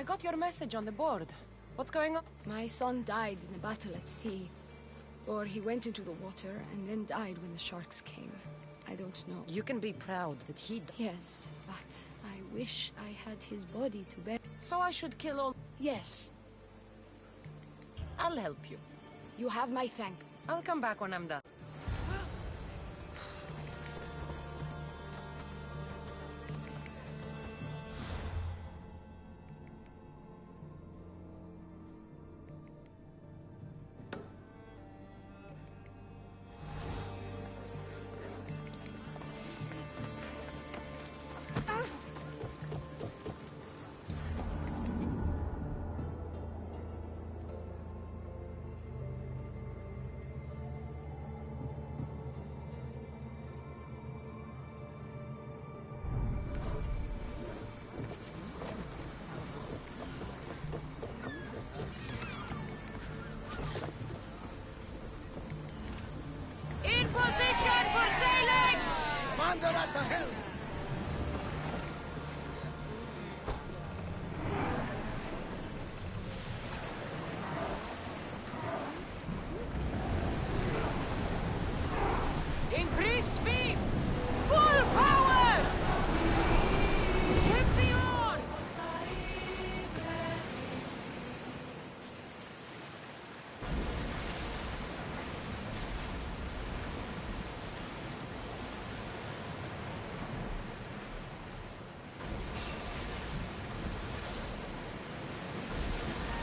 got your message on the board. What's going on? My son died in a battle at sea. Or he went into the water and then died when the sharks came. I don't know. You can be proud that he died. Yes, but I wish I had his body to bear. So I should kill all... Yes, I'll help you. you have my thank. I'll come back when I'm done. Commander at the helm! Increase speed! Full power! Ship the oar!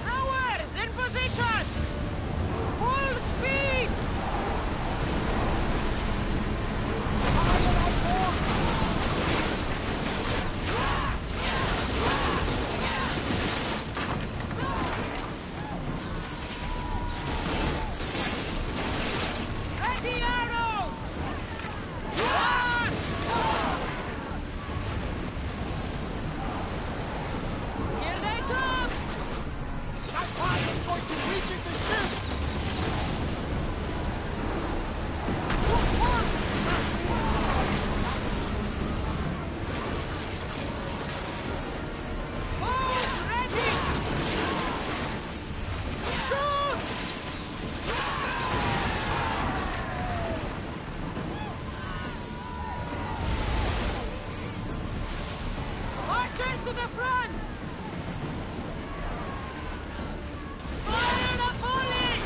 Rowers in position! Full speed! Ready arrows! Run! Here they come! That fire is going to weaken the ship! Boat ready! Shoot! Archers to the front! Fire the volley!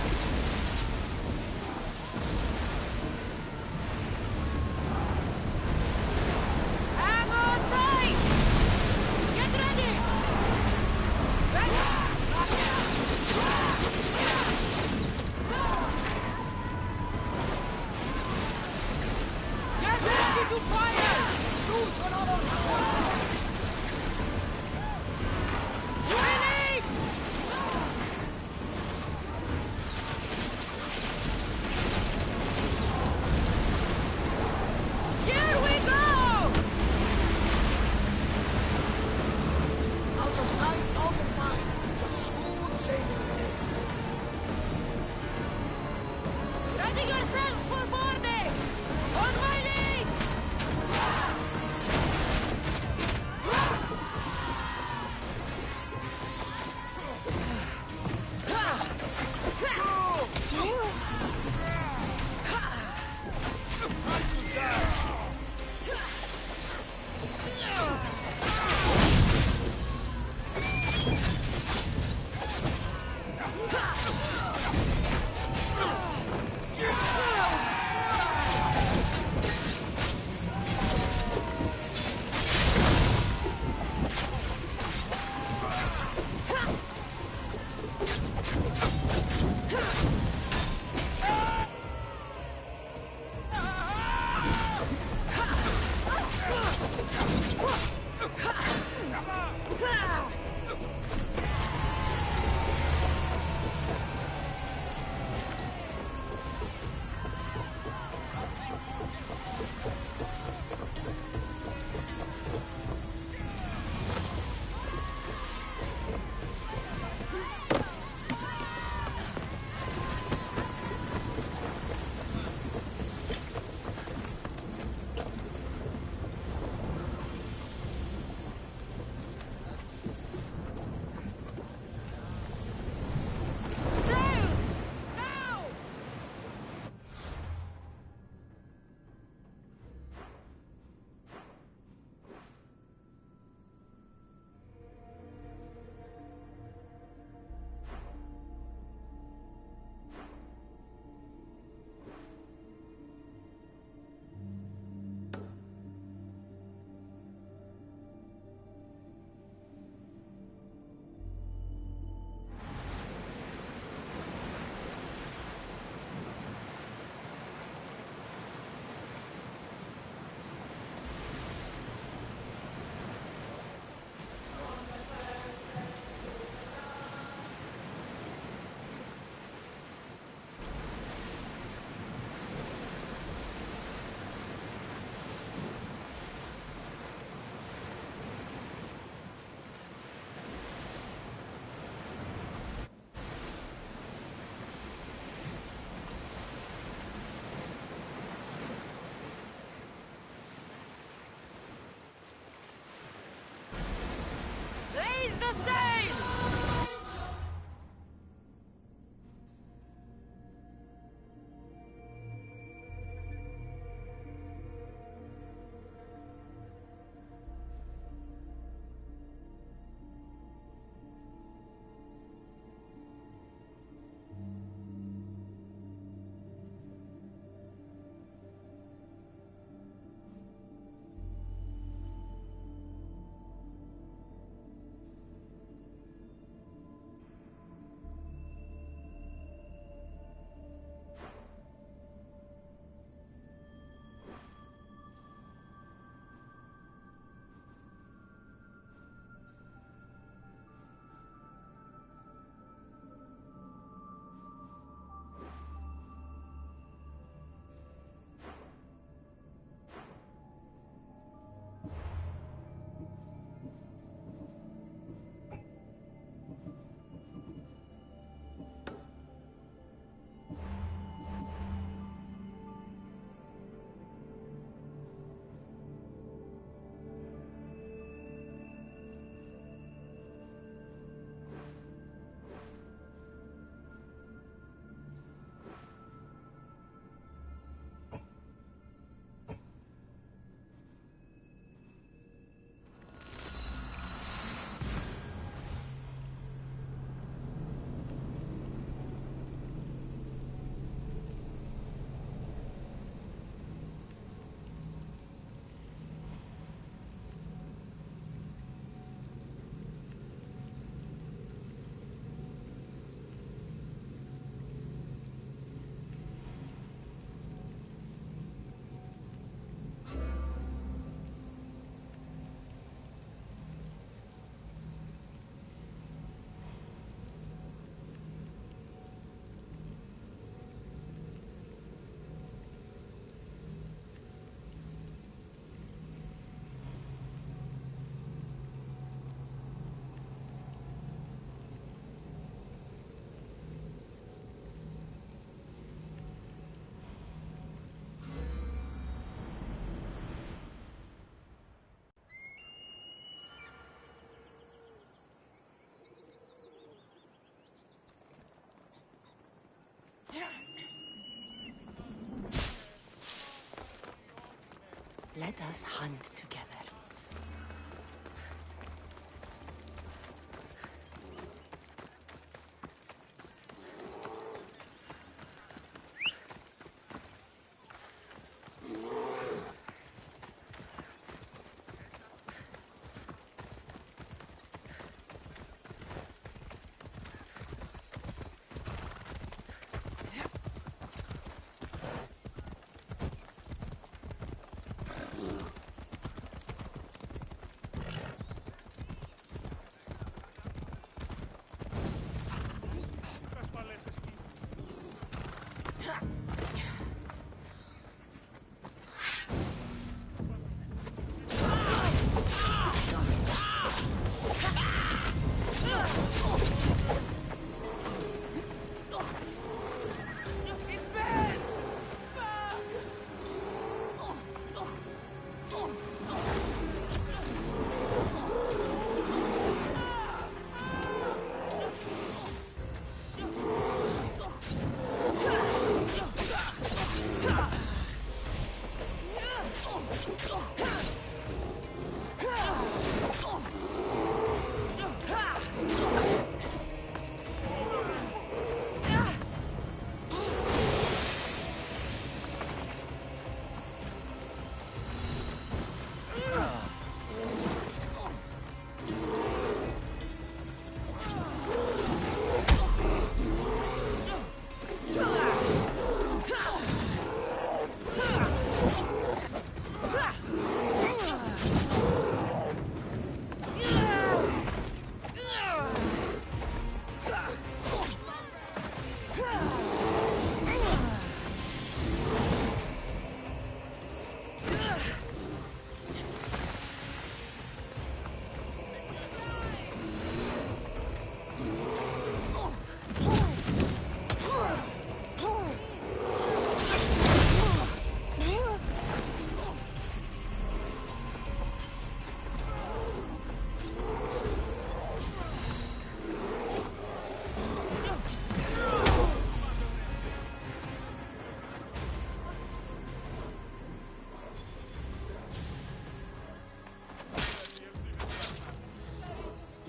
Hang on tight! Get ready! Get ready to fire! Choose another sword! Let us hunt together.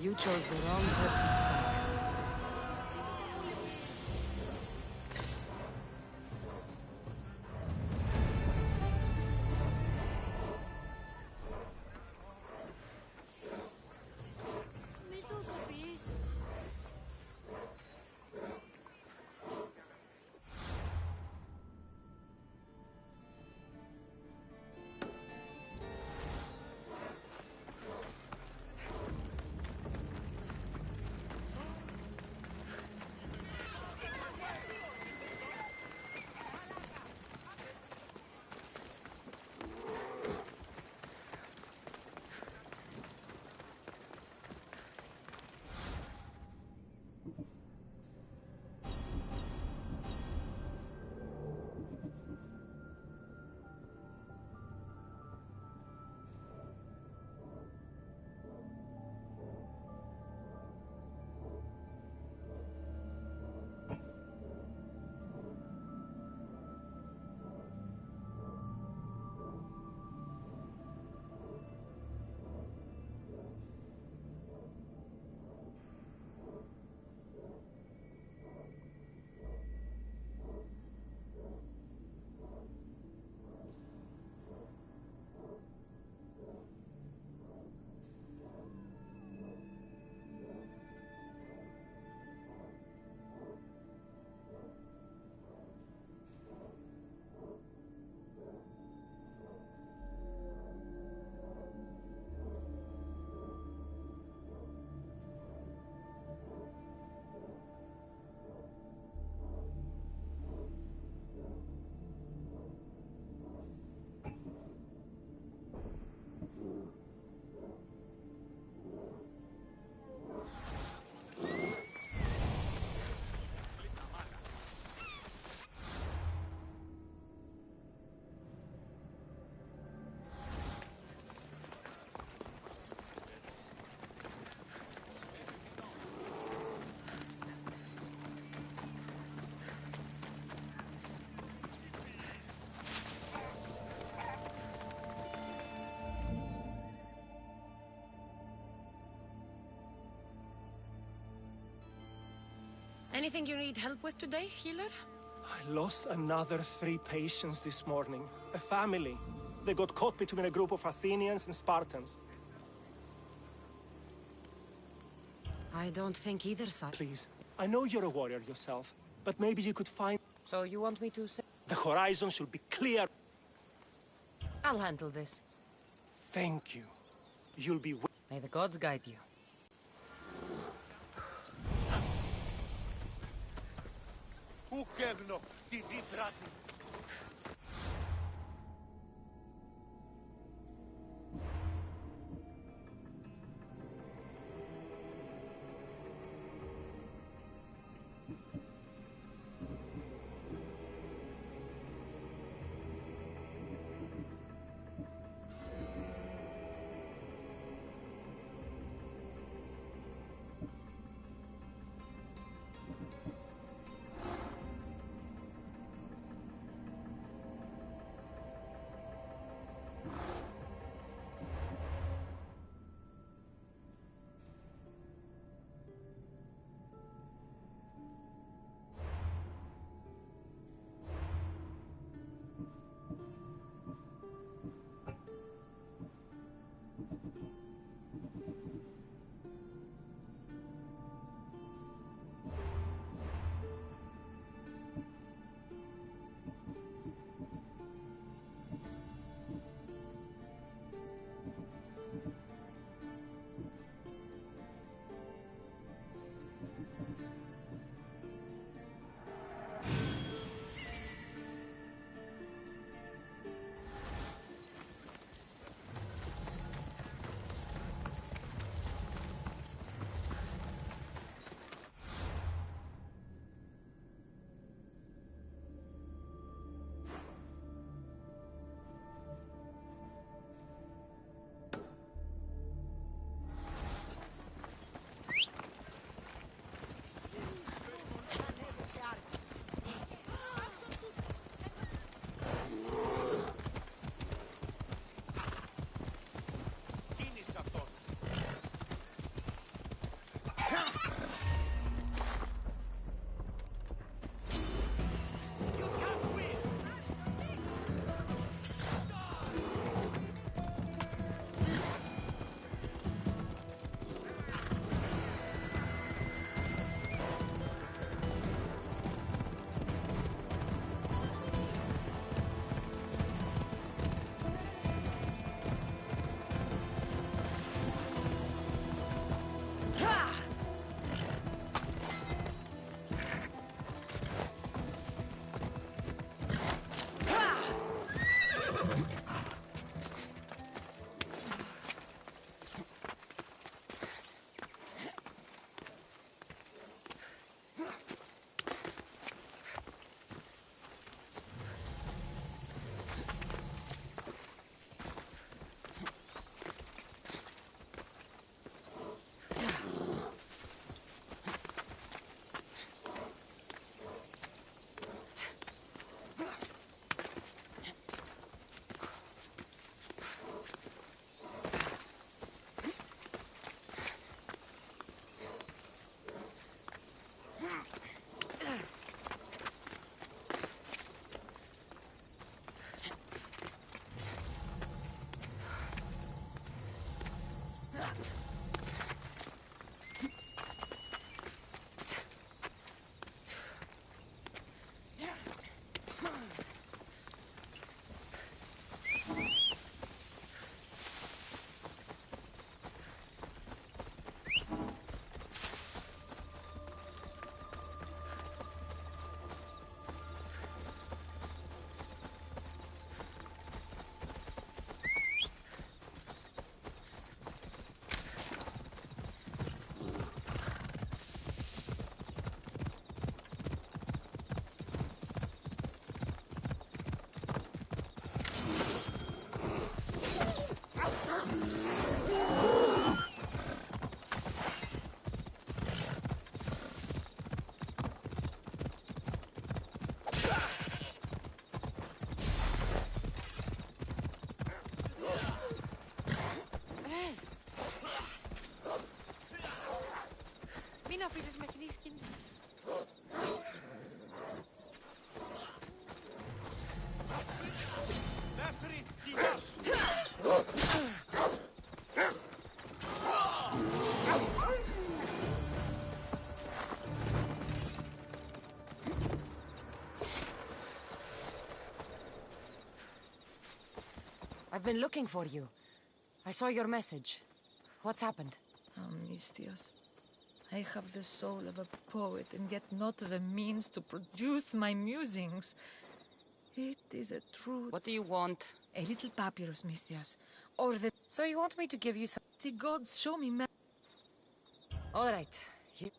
You chose the wrong person to fight. Anything you need help with today, healer? I lost another 3 patients this morning. A family. They got caught between a group of Athenians and Spartans. I don't think either side. Please, I know you're a warrior yourself, but maybe you could find... So you want me to say... The horizon should be clear. I'll handle this. Thank you. You'll be... May the gods guide you. Ουκεύνο, τη δίπρατη. Μην αφήσεις με κοινή σκηνή. I've been looking for you. I saw your message. What's happened? Oh, Mistios. I have the soul of a poet, and yet not the means to produce my musings. It is a truth. What do you want? A little papyrus, Mistios. Or the... So you want me to give you some... The gods show me All right. Here...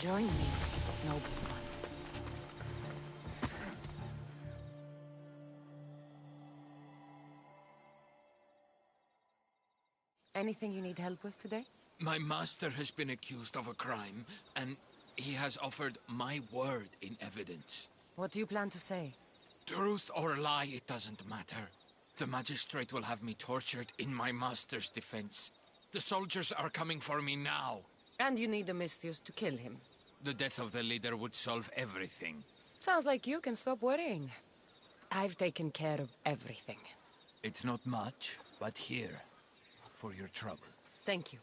Join me, noble one. Anything you need help with today? My master has been accused of a crime, and he has offered my word in evidence. What do you plan to say? Truth or lie, it doesn't matter. The magistrate will have me tortured in my master's defense. The soldiers are coming for me now. And you need the Mistios to kill him. The death of the leader would solve everything. Sounds like you can stop worrying. I've taken care of everything. It's not much, but here, for your trouble. Thank you.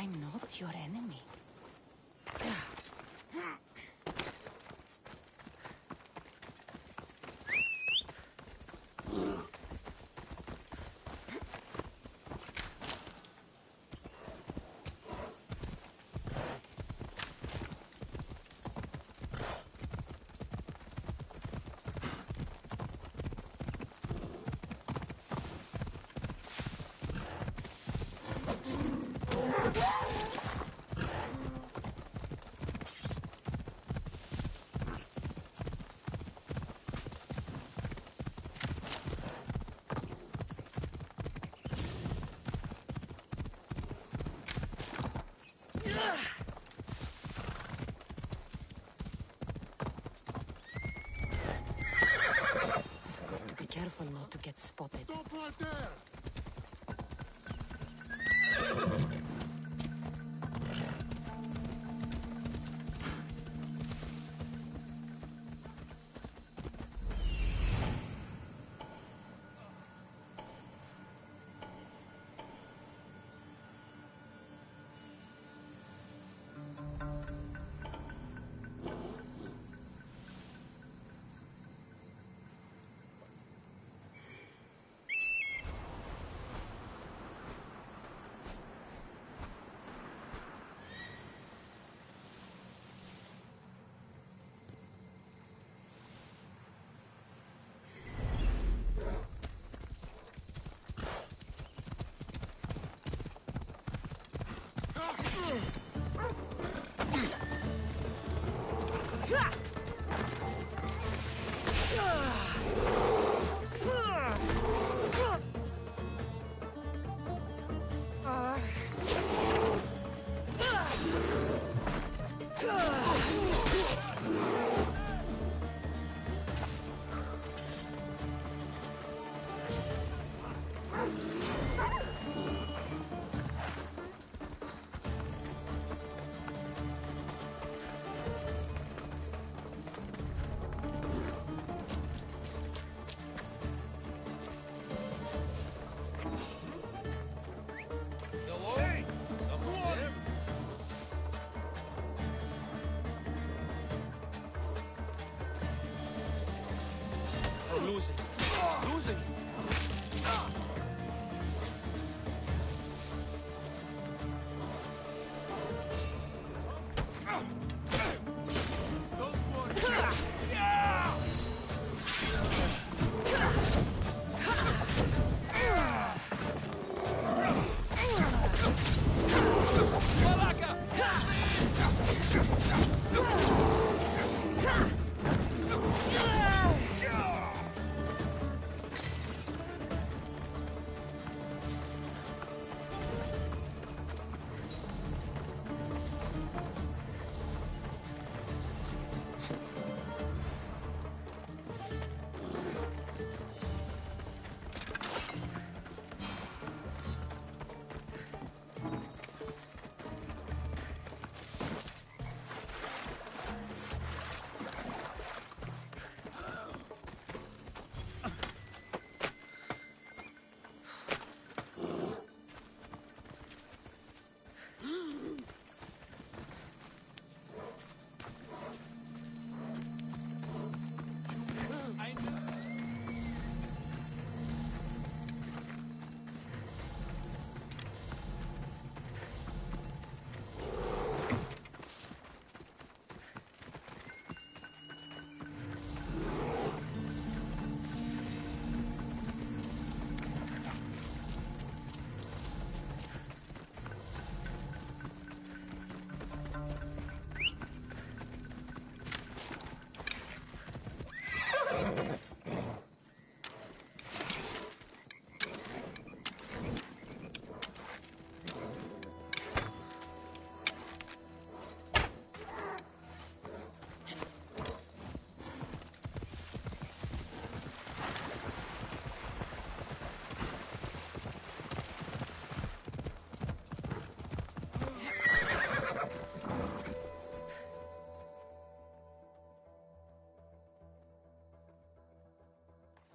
I'm not your enemy. Be careful not to get spotted. Stop right there! Losing. Losing.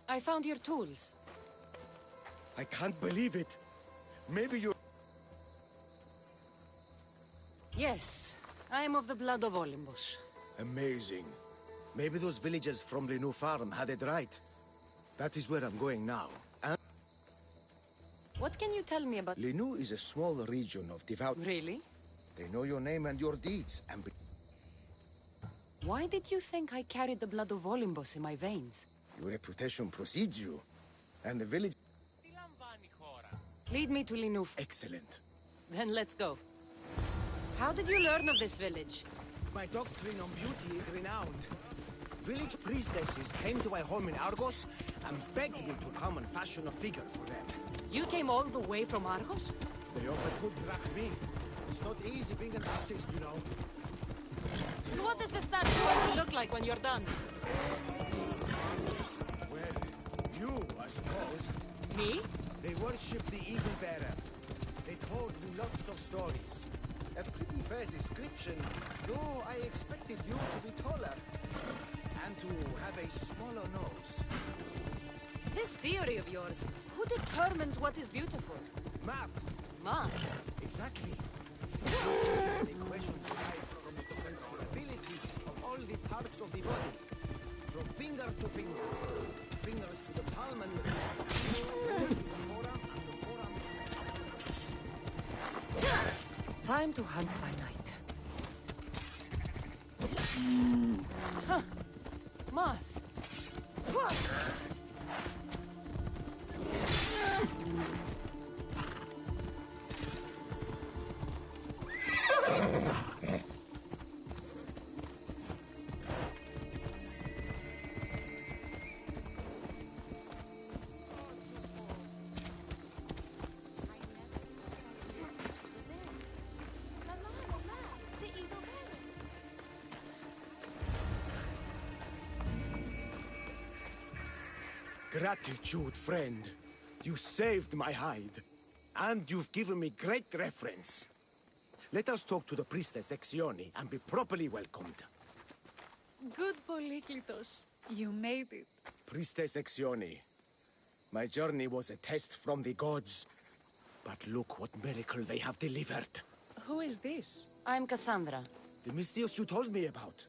I found your tools. I can't believe it. Maybe you... Yes, I am of the blood of Olympus. Amazing. Maybe those villagers from the new farm had it right. That is where I'm going now. And What can you tell me about... Linu is a small region of devout... Really? They know your name and your deeds, and... Why did you think I carried the blood of Olympus in my veins? Your reputation precedes you. And the village... Lead me to Linuf. Excellent. Then let's go. How did you learn of this village? My doctrine on beauty is renowned. Village priestesses came to my home in Argos and begged me to come and fashion a figure for them. You came all the way from Argos? They offered good drachmi. It's not easy being an artist, you know. And what is the statue going to look like when you're done? Well, you, I suppose. Me? They worship the Eagle Bearer. They told me lots of stories. A pretty fair description, though I expected you to be taller. And to have a smaller nose. This theory of yours, who determines what is beautiful? Math. Math? Exactly. An equation derived from the sensibility of all the parts of the body. From finger to finger. Fingers to the palm and wrist. To the forearm and the forearm. Time to hunt by night. Huh. Math. Gratitude, friend. You saved my hide. And you've given me great reference. Let us talk to the priestess Exioni and be properly welcomed. Good Polyklitos. You made it. Priestess Exioni, my journey was a test from the gods. But look what miracle they have delivered. Who is this? I'm Cassandra. The Mystios you told me about.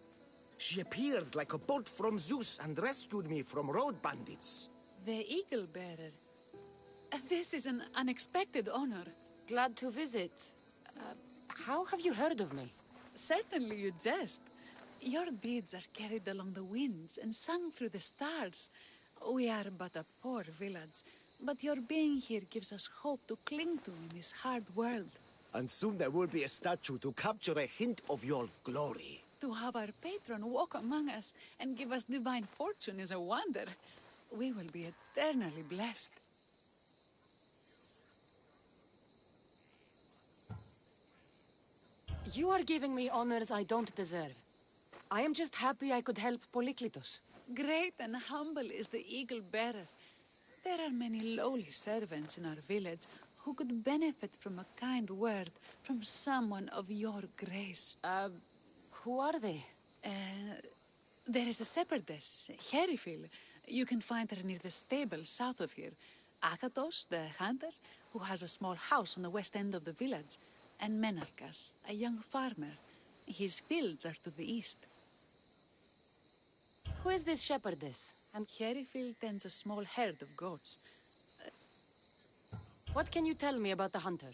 She appeared like a bolt from Zeus and rescued me from road bandits. The Eagle Bearer. This is an unexpected honor. Glad to visit. How have you heard of me? Certainly you jest. Your deeds are carried along the winds and sung through the stars. We are but a poor village, but your being here gives us hope to cling to in this hard world. And soon there will be a statue to capture a hint of your glory. To have our patron walk among us and give us divine fortune is a wonder. We will be eternally blessed. You are giving me honors I don't deserve. I am just happy I could help Polyklitos. Great and humble is the Eagle Bearer. There are many lowly servants in our village who could benefit from a kind word from someone of your grace. Who are they? There is a shepherdess, Herifil. You can find her near the stable south of here. Akatos, the hunter, who has a small house on the west end of the village. And Menalkas, a young farmer. His fields are to the east. Who is this shepherdess? And Herifil tends a small herd of goats. What can you tell me about the hunter?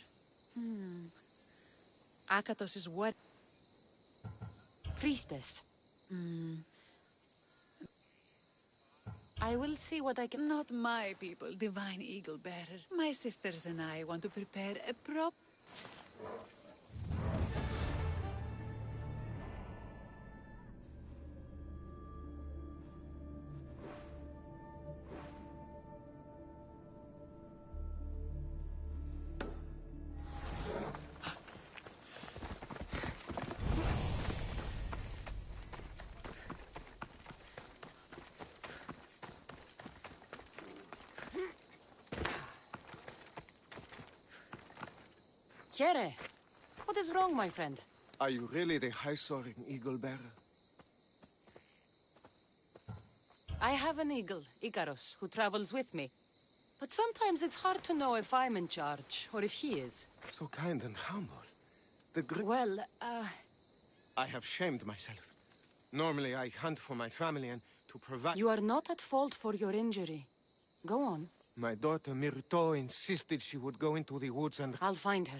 Akatos is what? Priestess. I will see what I can... Not my people, Divine Eagle Bearer. My sisters and I want to prepare a prop... Kere, what is wrong, my friend? Are you really the high-soaring eagle bearer? I have an eagle, Icaros, who travels with me. But sometimes it's hard to know if I'm in charge, or if he is. So kind and humble. Well, I have shamed myself. Normally, I hunt for my family and to provide... you are not at fault for your injury. Go on. My daughter Myrto insisted she would go into the woods and... I'll find her.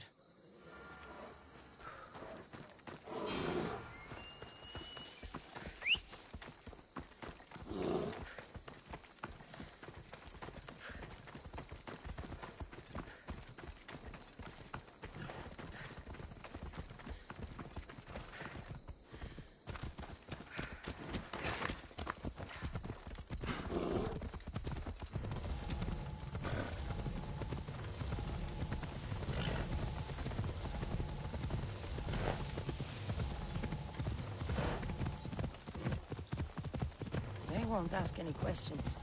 They won't ask any questions.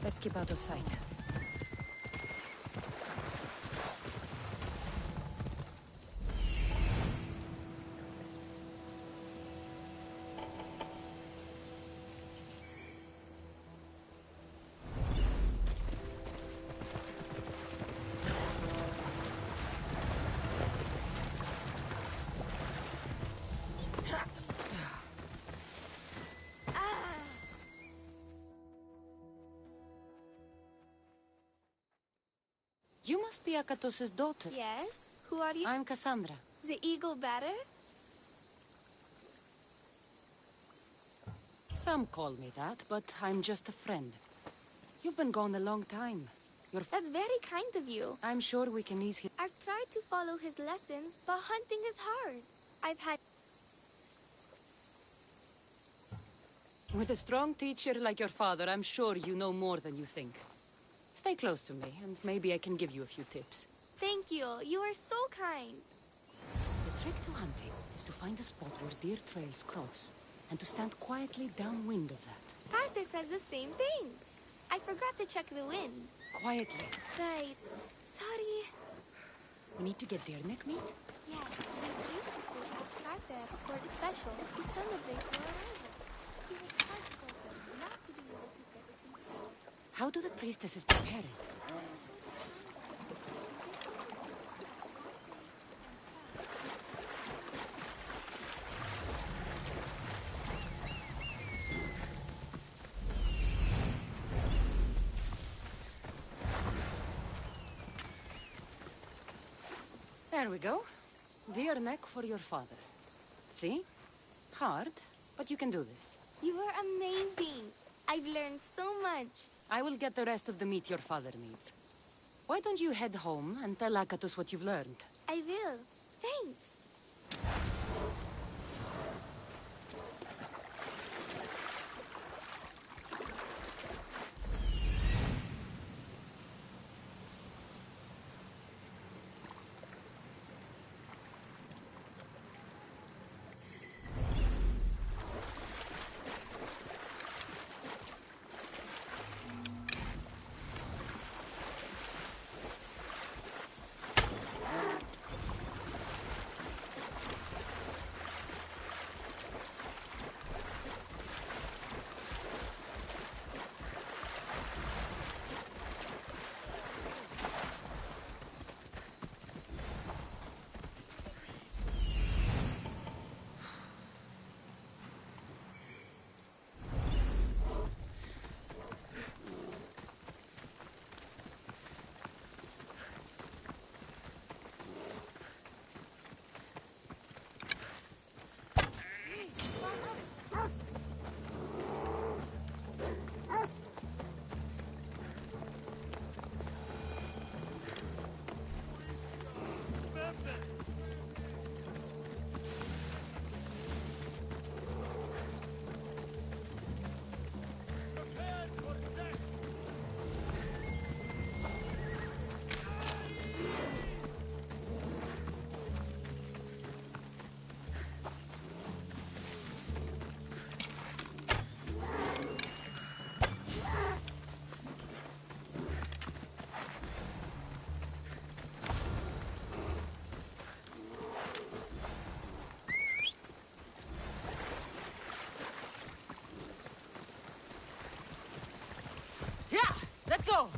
Let's keep out of sight. You must be Akatos's daughter. Yes? Who are you? I'm Cassandra. The eagle bearer? Some call me that, but I'm just a friend. You've been gone a long time. That's very kind of you. I'm sure we can ease him. I've tried to follow his lessons, but hunting is hard. I've had... With a strong teacher like your father, I'm sure you know more than you think. Stay close to me, and maybe I can give you a few tips. Thank you. You are so kind. The trick to hunting is to find a spot where deer trails cross, and to stand quietly downwind of that. Carter says the same thing. I forgot to check the wind. Quietly. Right. Sorry. We need to get deer neck meat? Yes, the priestesses asked Carter for a special to celebrate your arrival. He was heartbroken not to be able to get it himself. How do the priestesses prepare it? There we go. Deer neck for your father. See? Hard, but you can do this. You are amazing. I've learned so much. I will get the rest of the meat your father needs. Why don't you head home and tell Akatos what you've learned? I will. Thanks. Let's go!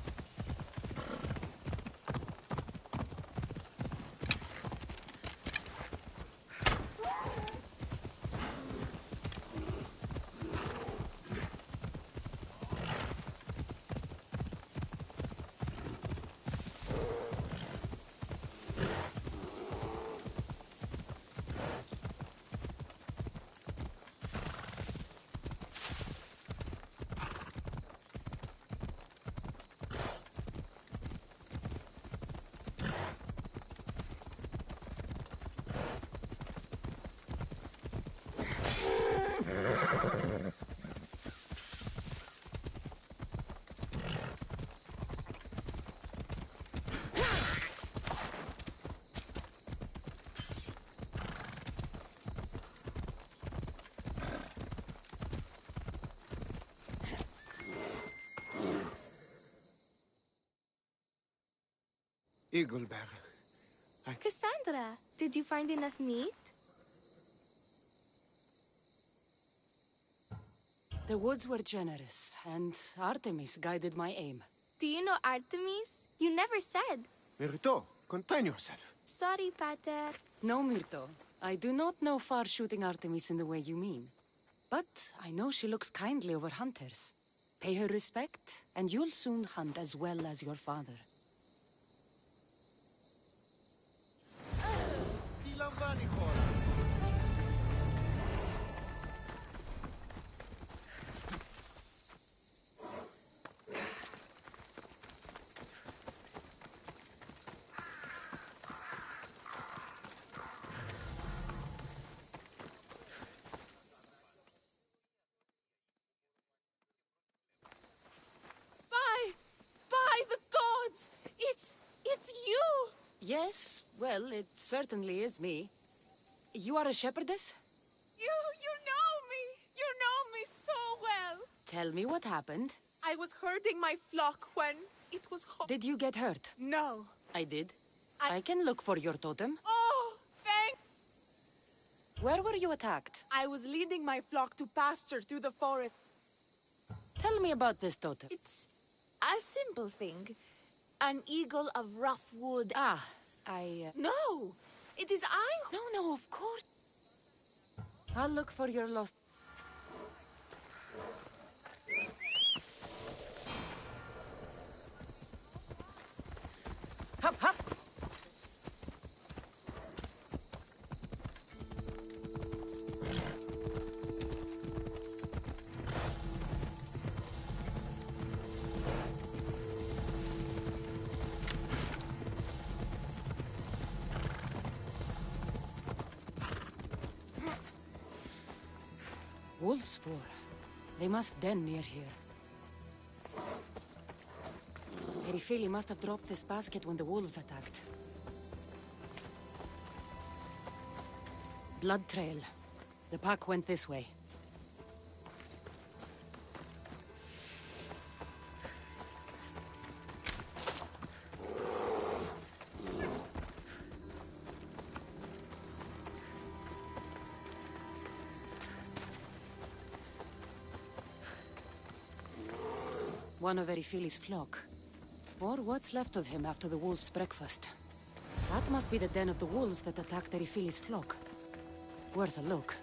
Eagle Bear. Cassandra, did you find enough meat? The woods were generous, and Artemis guided my aim. Do you know Artemis? You never said. Myrto, contain yourself. Sorry, Pater. No, Myrto. I do not know far-shooting Artemis in the way you mean. But I know she looks kindly over hunters. Pay her respect, and you'll soon hunt as well as your father. By the gods! It's you! Yes, well, it certainly is me. You are a shepherdess? You know me! You know me so well! Tell me what happened. I was herding my flock when it was hot. Did you get hurt? No. I did. I can look for your totem. Oh, thank... Where were you attacked? I was leading my flock to pasture through the forest. Tell me about this totem. It's a simple thing. An eagle of rough wood. Ah, No! It is I... No, of course. I'll look for your lost... Hop, hop! Wolf spoor. They must den near here. Erifili must have dropped this basket when the wolves attacked. Blood trail. The pack went this way. One of Erifili's flock. Or what's left of him after the wolf's breakfast. That must be the den of the wolves that attacked Erifili's flock. Worth a look.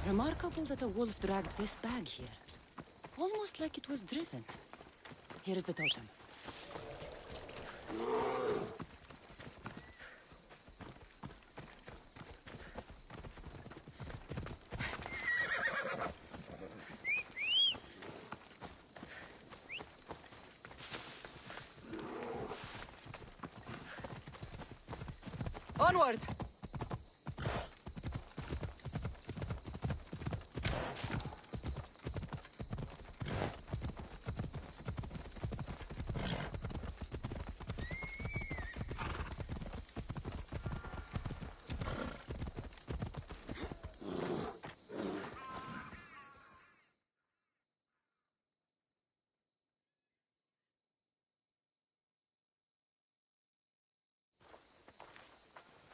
Remarkable that a wolf dragged this bag here. Almost like it was driven. Here is the totem. Onward!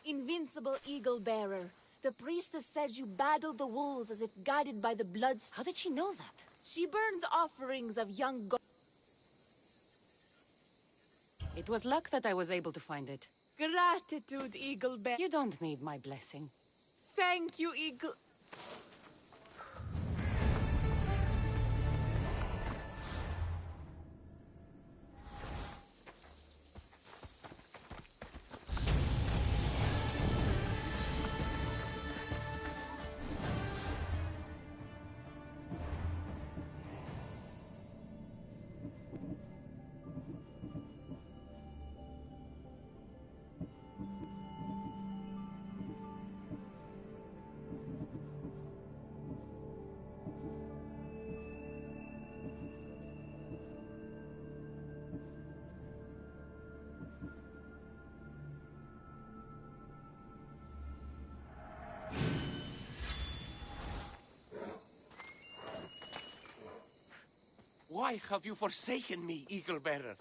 Invincible eagle bearer. The priestess said you battled the wolves as if guided by the blood. How did she know that? She burns offerings of young goats. It was luck that I was able to find it. Gratitude, eagle bearer. You don't need my blessing. Thank you, eagle. Why have you forsaken me, Eagle Bearer?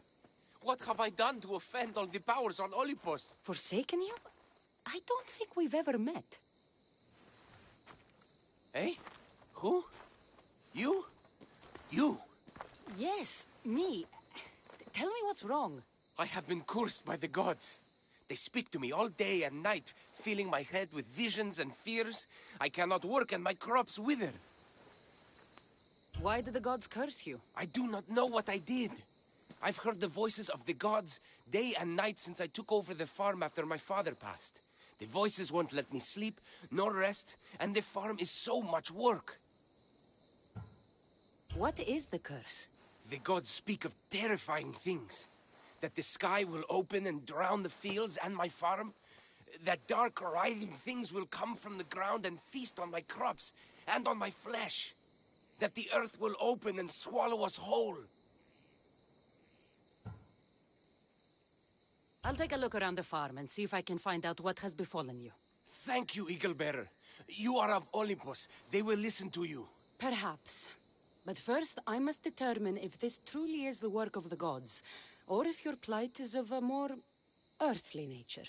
What have I done to offend all the powers on Olympus? Forsaken you? I don't think we've ever met. Eh? Who? You? You? Yes, me. Tell me what's wrong. I have been cursed by the gods. They speak to me all day and night, filling my head with visions and fears. I cannot work and my crops wither. Why did the gods curse you? I do not know what I did. I've heard the voices of the gods day and night since I took over the farm after my father passed. The voices won't let me sleep, nor rest, and the farm is so much work. What is the curse? The gods speak of terrifying things. That the sky will open and drown the fields and my farm. That dark, writhing things will come from the ground and feast on my crops and on my flesh. That the earth will open and swallow us whole. I'll take a look around the farm and see if I can find out what has befallen you. Thank you, Eagle Bearer. You are of Olympus. They will listen to you. Perhaps. But first, I must determine if this truly is the work of the gods, or if your plight is of a more earthly nature.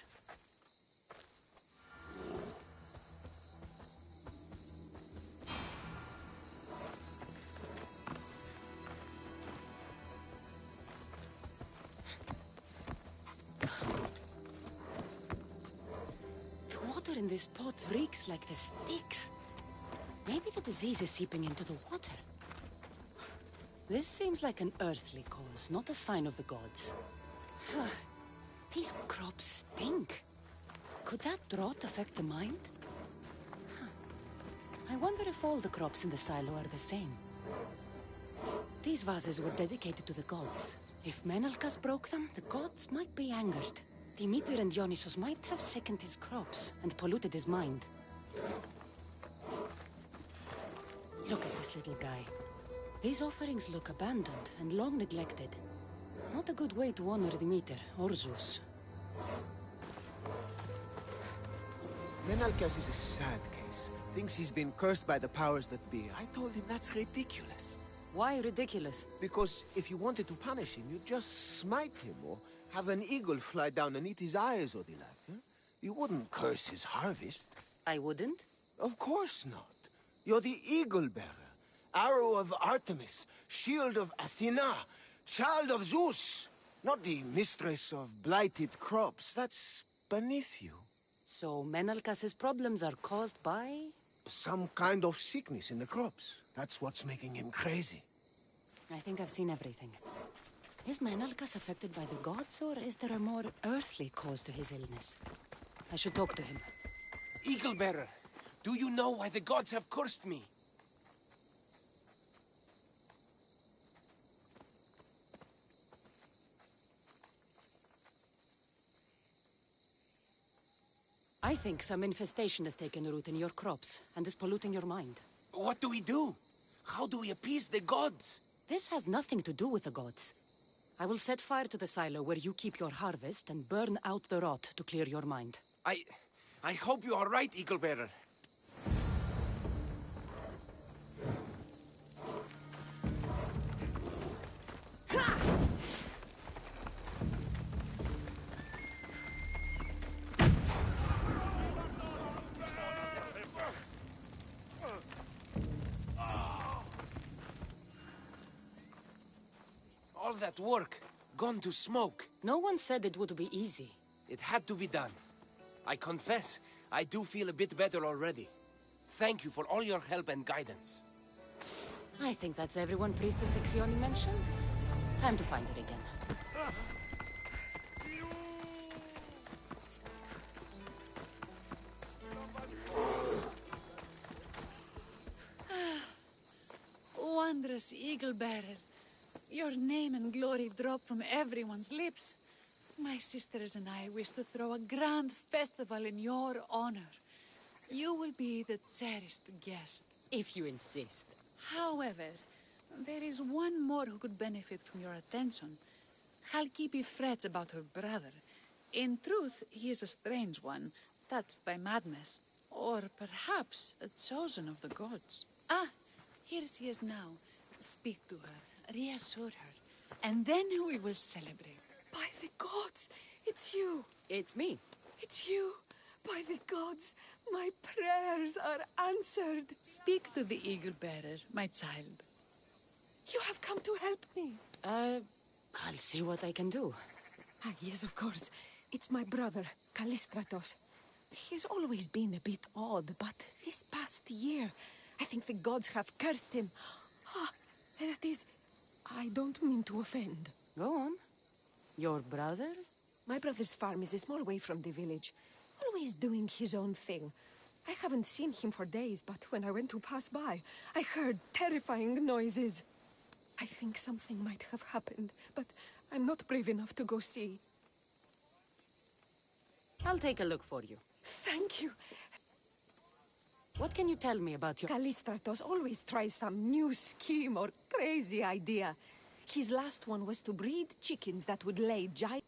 The water in this pot reeks like the Styx. Maybe the disease is seeping into the water. This seems like an earthly cause, not a sign of the gods. These crops stink. Could that drought affect the mind? I wonder if all the crops in the silo are the same. These vases were dedicated to the gods. If Menalcas broke them, the gods might be angered. Demeter and Dionysos might have sickened his crops and polluted his mind. Look at this little guy. These offerings look abandoned and long neglected. Not a good way to honor Demeter or Zeus. Menalcas is a sad case. Thinks he's been cursed by the powers that be. I told him that's ridiculous. Why ridiculous? Because if you wanted to punish him, you'd just smite him or have an eagle fly down and eat his eyes or the like. Huh? You wouldn't curse his harvest. I wouldn't? Of course not. You're the eagle bearer. Arrow of Artemis, shield of Athena, child of Zeus. Not the mistress of blighted crops. That's beneath you. So Menalcas' problems are caused by? Some kind of sickness in the crops. That's what's making him crazy. I think I've seen everything. Is Menalcas affected by the gods, or is there a more earthly cause to his illness? I should talk to him. Eagle Bearer, do you know why the gods have cursed me? I think some infestation has taken root in your crops and is polluting your mind. What do we do? How do we appease the gods? This has nothing to do with the gods. I will set fire to the silo where you keep your harvest and burn out the rot to clear your mind. I hope you are right, Eagle Bearer. All that work, gone to smoke. No one said it would be easy. It had to be done. I confess, I do feel a bit better already. Thank you for all your help and guidance. I think that's everyone Priestess Exioni mentioned. Time to find her again. Wondrous Eagle Bearer. Your name and glory drop from everyone's lips. My sisters and I wish to throw a grand festival in your honor. You will be the cherished guest. If you insist. However, there is one more who could benefit from your attention. Halkipi frets about her brother. In truth, he is a strange one, touched by madness. Or perhaps a chosen of the gods. Ah, here she is now. Speak to her, reassure her, and then we will celebrate. By the gods, it's you. It's me. It's you. By the gods, my prayers are answered. Speak to the Eagle Bearer, my child. You have come to help me. I'll see what I can do. Ah, yes, of course. It's my brother, Callistratos. He's always been a bit odd, but this past year, I think the gods have cursed him. Ah, that is, I don't mean to offend. Go on. Your brother? My brother's farm is a small way from the village. Always doing his own thing. I haven't seen him for days, but when I went to pass by, I heard terrifying noises. I think something might have happened, but I'm not brave enough to go see. I'll take a look for you. Thank you. What can you tell me about your... Callistratos always tries some new scheme or crazy idea. His last one was to breed chickens that would lay giant...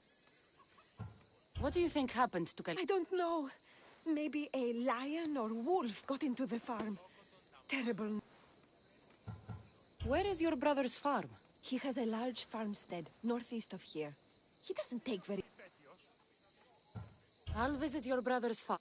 What do you think happened to I don't know. Maybe a lion or wolf got into the farm. Terrible. Where is your brother's farm? He has a large farmstead northeast of here. He doesn't take very... I'll visit your brother's farm.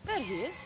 There he is.